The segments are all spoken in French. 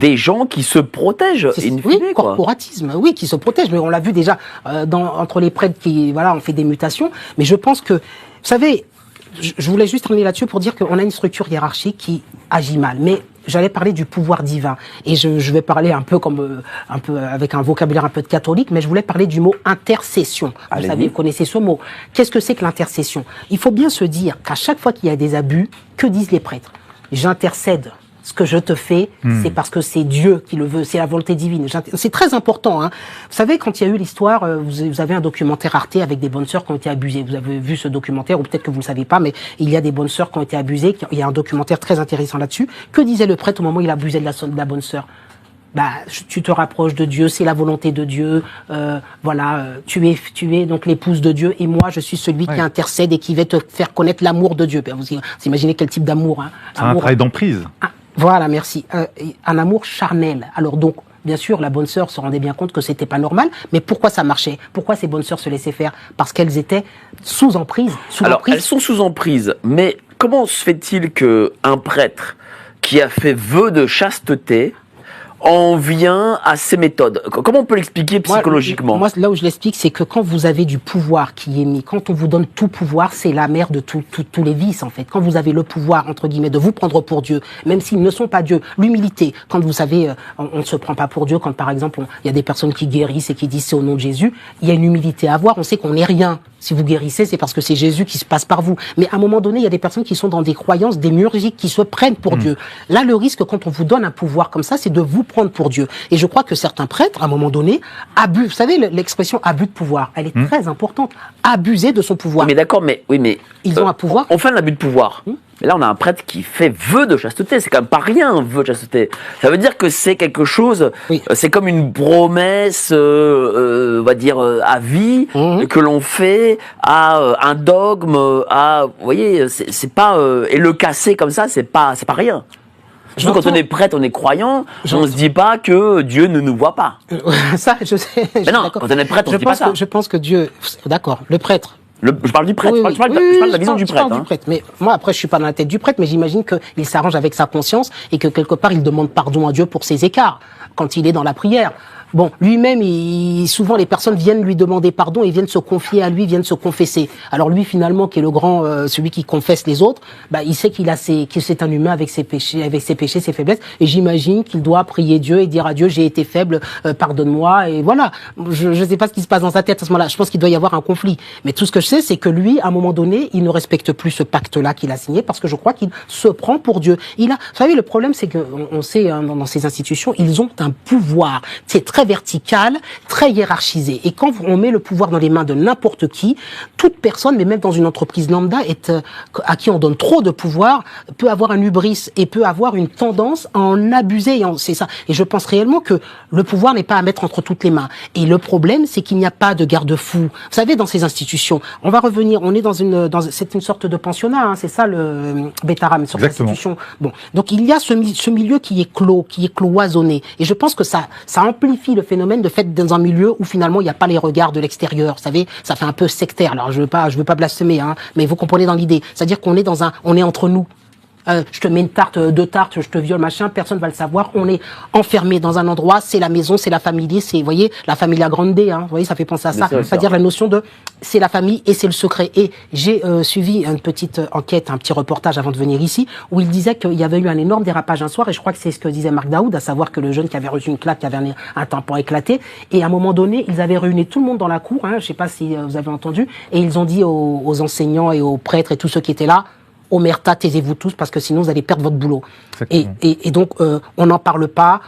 des gens qui se protègent. Oui, corporatisme, oui, qui se protègent. Mais on l'a vu déjà entre les prêtres qui, voilà, on fait des mutations. Mais je pense que, vous savez, je voulais juste terminer là-dessus pour dire qu'on a une structure hiérarchique qui agit mal. Mais j'allais parler du pouvoir divin. Et je vais parler un peu avec un vocabulaire un peu de catholique, mais je voulais parler du mot intercession. Vous savez, vous connaissez ce mot. Qu'est-ce que c'est que l'intercession? Il faut bien se dire qu'à chaque fois qu'il y a des abus, que disent les prêtres? J'intercède. Ce que je te fais, c'est parce que c'est Dieu qui le veut, c'est la volonté divine. C'est très important. Hein. Vous savez, quand il y a eu l'histoire, vous avez un documentaire Arte avec des bonnes sœurs qui ont été abusées. Vous avez vu ce documentaire, ou peut-être que vous ne le savez pas, mais il y a des bonnes sœurs qui ont été abusées. Il y a un documentaire très intéressant là-dessus. Que disait le prêtre au moment où il abusait de la bonne sœur? Tu te rapproches de Dieu, c'est la volonté de Dieu, tu es donc l'épouse de Dieu, et moi je suis celui qui intercède et qui va te faire connaître l'amour de Dieu. Vous imaginez quel type d'amour, hein? C'est un travail d'emprise. Voilà, merci. Un amour charnel. Alors donc, bien sûr, la bonne sœur se rendait bien compte que c'était pas normal, mais pourquoi ça marchait? Pourquoi ces bonnes sœurs se laissaient faire? Parce qu'elles étaient sous emprise. Elles sont sous emprise, mais comment se fait-il qu'un prêtre qui a fait vœu de chasteté en vient à ces méthodes? Comment on peut l'expliquer psychologiquement? Moi, là où je l'explique, c'est que quand vous avez du pouvoir qui est mis, quand on vous donne tout pouvoir, c'est la mère de tous les vices, en fait. Quand vous avez le pouvoir, entre guillemets, de vous prendre pour Dieu, même s'ils ne sont pas Dieu, l'humilité, quand vous savez, on ne se prend pas pour Dieu, quand par exemple, il y a des personnes qui guérissent et qui disent c'est au nom de Jésus, il y a une humilité à avoir, on sait qu'on n'est rien. Si vous guérissez, c'est parce que c'est Jésus qui se passe par vous. Mais à un moment donné, il y a des personnes qui sont dans des croyances démiurgiques, qui se prennent pour Dieu. Là, le risque, quand on vous donne un pouvoir comme ça, c'est de vous prendre pour Dieu. Et je crois que certains prêtres, à un moment donné, abusent. Vous savez, l'expression abus de pouvoir, elle est très importante. Abuser de son pouvoir. Mais d'accord, mais ils ont un pouvoir. On fait un abus de pouvoir. Mais là, on a un prêtre qui fait vœu de chasteté. C'est quand même pas rien, un vœu de chasteté. Ça veut dire que c'est quelque chose. C'est comme une promesse, on va dire à vie que l'on fait à un dogme. Vous voyez, c'est pas et le casser comme ça, c'est pas rien. Surtout quand on est prêtre, on est croyant, on se dit pas que Dieu ne nous voit pas. Ça, je sais. Mais non, quand on est prêtre, on se dit pas ça. Je pense que Dieu, d'accord, le prêtre. Je parle du prêtre, je parle de la vision du prêtre. Du prêtre. Mais moi, après, je suis pas dans la tête du prêtre, mais j'imagine qu'il s'arrange avec sa conscience et que quelque part, il demande pardon à Dieu pour ses écarts quand il est dans la prière. Bon, lui-même, souvent les personnes viennent lui demander pardon et viennent se confier à lui, viennent se confesser. Alors lui, finalement, qui est le grand, celui qui confesse les autres, il sait que c'est un humain avec ses péchés, ses faiblesses. Et j'imagine qu'il doit prier Dieu et dire à Dieu, j'ai été faible, pardonne-moi. Et voilà. Je sais pas ce qui se passe dans sa tête à ce moment-là. Je pense qu'il doit y avoir un conflit. Mais tout ce que je sais, c'est que lui, à un moment donné, il ne respecte plus ce pacte-là qu'il a signé parce que je crois qu'il se prend pour Dieu. Vous savez, le problème, c'est que on sait, hein, dans ces institutions, ils ont un pouvoir. C'est très vertical, très hiérarchisé. Et quand on met le pouvoir dans les mains de n'importe qui, toute personne, mais même dans une entreprise lambda, à qui on donne trop de pouvoir, peut avoir un hubris et peut avoir une tendance à en abuser. C'est ça. Et je pense réellement que le pouvoir n'est pas à mettre entre toutes les mains. Et le problème, c'est qu'il n'y a pas de garde-fou. Vous savez, dans ces institutions, on va revenir, on est c'est une sorte de pensionnat, hein, c'est ça le Betaram, une sorte d'institution. Bon. Donc il y a ce milieu qui est clos, qui est cloisonné. Et je pense que ça amplifie le phénomène de fait dans un milieu où finalement il n'y a pas les regards de l'extérieur. Vous savez, ça fait un peu sectaire. Alors je veux pas blasphémer, hein, mais vous comprenez dans l'idée. C'est-à-dire qu'on est on est entre nous. Je te mets une tarte, 2 tartes, je te viole, machin, personne va le savoir. On est enfermé dans un endroit, c'est la maison, c'est la famille, vous voyez, la famille grande, hein, vous voyez, ça fait penser à ça. C'est-à-dire la notion de, c'est la famille et c'est le secret. Et j'ai suivi une petite enquête, un petit reportage avant de venir ici, où il disait qu'il y avait eu un énorme dérapage un soir, et je crois que c'est ce que disait Marc Daoud, à savoir que le jeune qui avait reçu une claque, qui avait un tampon éclaté, et à un moment donné, ils avaient réuni tout le monde dans la cour, hein, je sais pas si vous avez entendu, et ils ont dit aux enseignants et aux prêtres et tous ceux qui étaient là, omerta, taisez-vous tous parce que sinon vous allez perdre votre boulot. Et donc on n'en parle pas,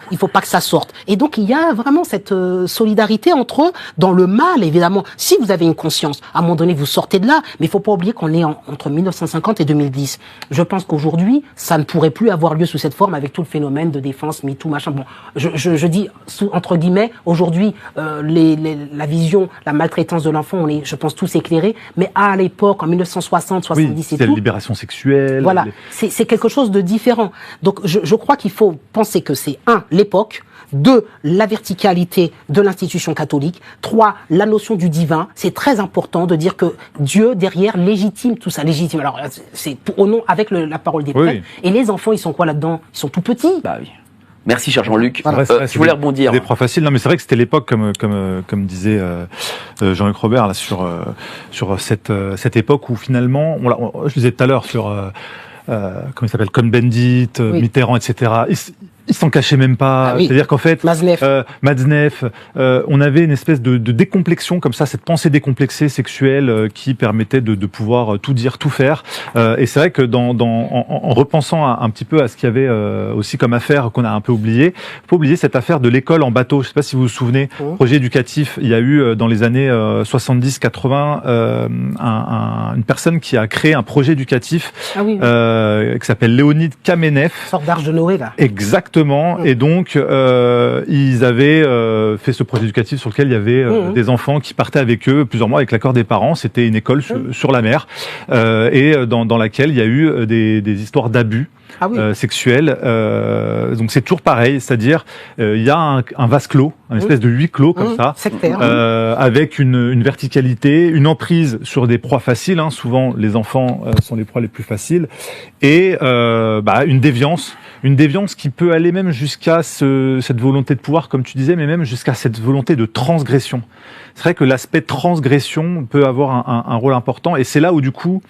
il faut pas que ça sorte. Et donc il y a vraiment cette solidarité entre eux dans le mal, évidemment. Si vous avez une conscience, à un moment donné vous sortez de là, mais il faut pas oublier qu'on est entre 1950 et 2010. Je pense qu'aujourd'hui ça ne pourrait plus avoir lieu sous cette forme avec tout le phénomène de défense, MeToo, machin. Bon, je dis entre guillemets, aujourd'hui la vision, la maltraitance de l'enfant, on est, je pense, tous éclairés, mais à l'époque, en 1960, 70 et tout, sexuelle. Voilà, c'est quelque chose de différent. Donc je crois qu'il faut penser que c'est 1, l'époque, 2, la verticalité de l'institution catholique, 3, la notion du divin. C'est très important de dire que Dieu derrière légitime tout ça, légitime. Alors c'est au nom avec la parole des prêtres. Et les enfants, ils sont quoi là-dedans? Ils sont tout petits. Bah oui. Merci, cher Jean-Luc. Voilà. Tu voulais rebondir. Des proies faciles. Non, mais c'est vrai que c'était l'époque, comme disait Jean-Luc Robert, là, sur cette époque où finalement, je disais tout à l'heure sur comment il s'appelle, Cohn-Bendit, Mitterrand, etc. Ils s'en cachaient même pas. Ah oui. C'est-à-dire qu'en fait, Matzneff, on avait une espèce de décomplexion comme ça, cette pensée décomplexée sexuelle qui permettait de pouvoir tout dire, tout faire. Et c'est vrai que en repensant un petit peu à ce qu'il y avait aussi comme affaire qu'on a un peu oublié, faut pas oublier cette affaire de l'école en bateau. Je sais pas si vous vous souvenez, projet éducatif. Il y a eu dans les années 70-80 une personne qui a créé un projet éducatif qui s'appelle Léonide Kamenev. Une sorte d'Arche de Noé, là. Exactement. Et donc, ils avaient fait ce projet éducatif sur lequel il y avait des enfants qui partaient avec eux plusieurs mois avec l'accord des parents. C'était une école sur la mer et dans laquelle il y a eu des histoires d'abus. Sexuels. Donc c'est toujours pareil, c'est-à-dire il y a un vase clos, une espèce de huis clos comme ça, sectaire, avec une verticalité, une emprise sur des proies faciles. Souvent les enfants sont les proies les plus faciles, et une déviance qui peut aller même jusqu'à cette volonté de pouvoir, comme tu disais, mais même jusqu'à cette volonté de transgression. C'est vrai que l'aspect transgression peut avoir un rôle important, et c'est là où du coup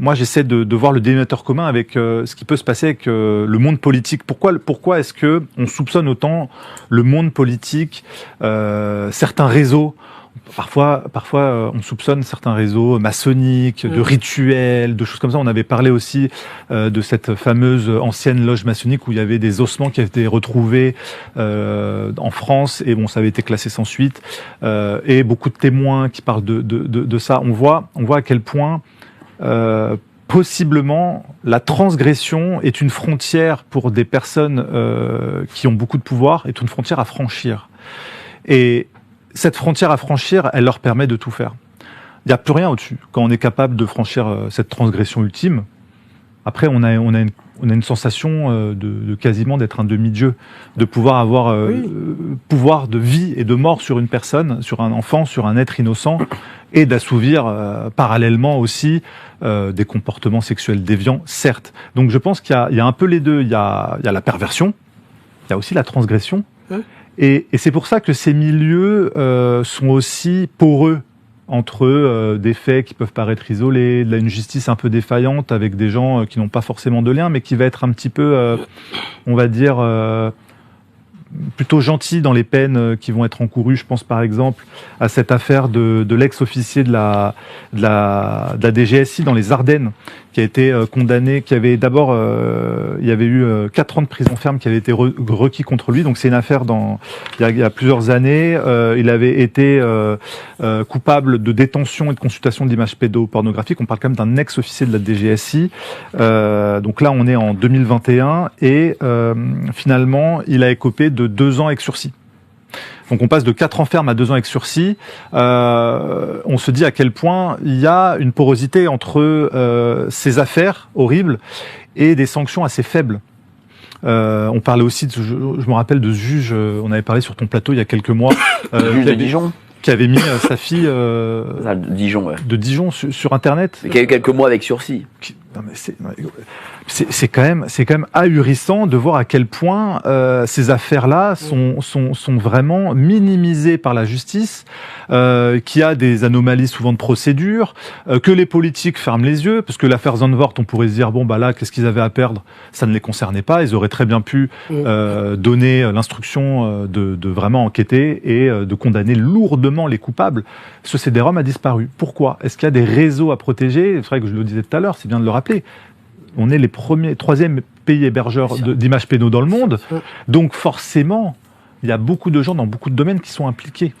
moi, j'essaie de voir le dénominateur commun avec ce qui peut se passer avec le monde politique. Pourquoi est-ce que on soupçonne autant le monde politique, certains réseaux? Parfois, on soupçonne certains réseaux maçonniques, de rituels, de choses comme ça. On avait parlé aussi de cette fameuse ancienne loge maçonnique où il y avait des ossements qui avaient été retrouvés en France, et bon, ça avait été classé sans suite. Et beaucoup de témoins qui parlent de ça. On voit à quel point possiblement la transgression est une frontière pour des personnes qui ont beaucoup de pouvoir, est une frontière à franchir. Et cette frontière à franchir, elle leur permet de tout faire. Il n'y a plus rien au-dessus. Quand on est capable de franchir cette transgression ultime, après on a une sensation de quasiment d'être un demi-dieu, de pouvoir avoir pouvoir de vie et de mort sur une personne, sur un enfant, sur un être innocent, et d'assouvir parallèlement aussi des comportements sexuels déviants, certes. Donc je pense qu'il y a un peu les deux. Il y a la perversion, il y a aussi la transgression. Et c'est pour ça que ces milieux sont aussi poreux entre des faits qui peuvent paraître isolés, une justice un peu défaillante avec des gens qui n'ont pas forcément de lien, mais qui va être un petit peu, on va dire, plutôt gentil dans les peines qui vont être encourues. Je pense par exemple à cette affaire de l'ex-officier de la DGSI dans les Ardennes, qui a été condamné, qui avait d'abord, il y avait eu 4 ans de prison ferme qui avait été requis contre lui. Donc c'est une affaire il y a plusieurs années. Il avait été coupable de détention et de consultation d'images pédopornographiques. On parle quand même d'un ex-officier de la DGSI. Donc là, on est en 2021 et finalement, il a écopé de 2 ans avec sursis. Donc on passe de 4 ans ferme à 2 ans avec sursis. On se dit à quel point il y a une porosité entre ces affaires horribles et des sanctions assez faibles. On parlait aussi, je me rappelle de ce juge, on avait parlé sur ton plateau il y a quelques mois. Juge de Dijon, qui avait mis sa fille de Dijon sur Internet. Mais qui a eu quelques mois avec sursis. C'est quand même ahurissant de voir à quel point ces affaires-là sont vraiment minimisées par la justice, qu'il y a des anomalies souvent de procédure, que les politiques ferment les yeux, parce que l'affaire Zandvoort, on pourrait se dire bon bah là, qu'est-ce qu'ils avaient à perdre? Ça ne les concernait pas. Ils auraient très bien pu donner l'instruction de vraiment enquêter et de condamner lourdement les coupables. Ce CD-ROM a disparu. Pourquoi? Est-ce qu'il y a des réseaux à protéger? C'est vrai que je le disais tout à l'heure, c'est bien de le rappeler. On est les 3e pays hébergeurs d'images pédo dans le monde. Donc forcément, il y a beaucoup de gens dans beaucoup de domaines qui sont impliqués.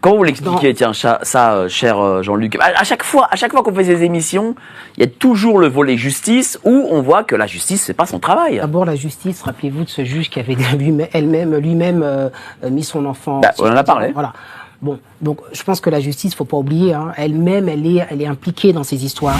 Comment vous l'expliquez, tiens, ça, cher Jean-Luc? À chaque fois qu'on fait ces émissions, il y a toujours le volet justice où on voit que la justice fait pas son travail. D'abord, la justice, rappelez-vous de ce juge qui avait lui-même mis son enfant... on en a parlé. Voilà. Bon, donc je pense que la justice, faut pas oublier, elle-même, elle est impliquée dans ces histoires.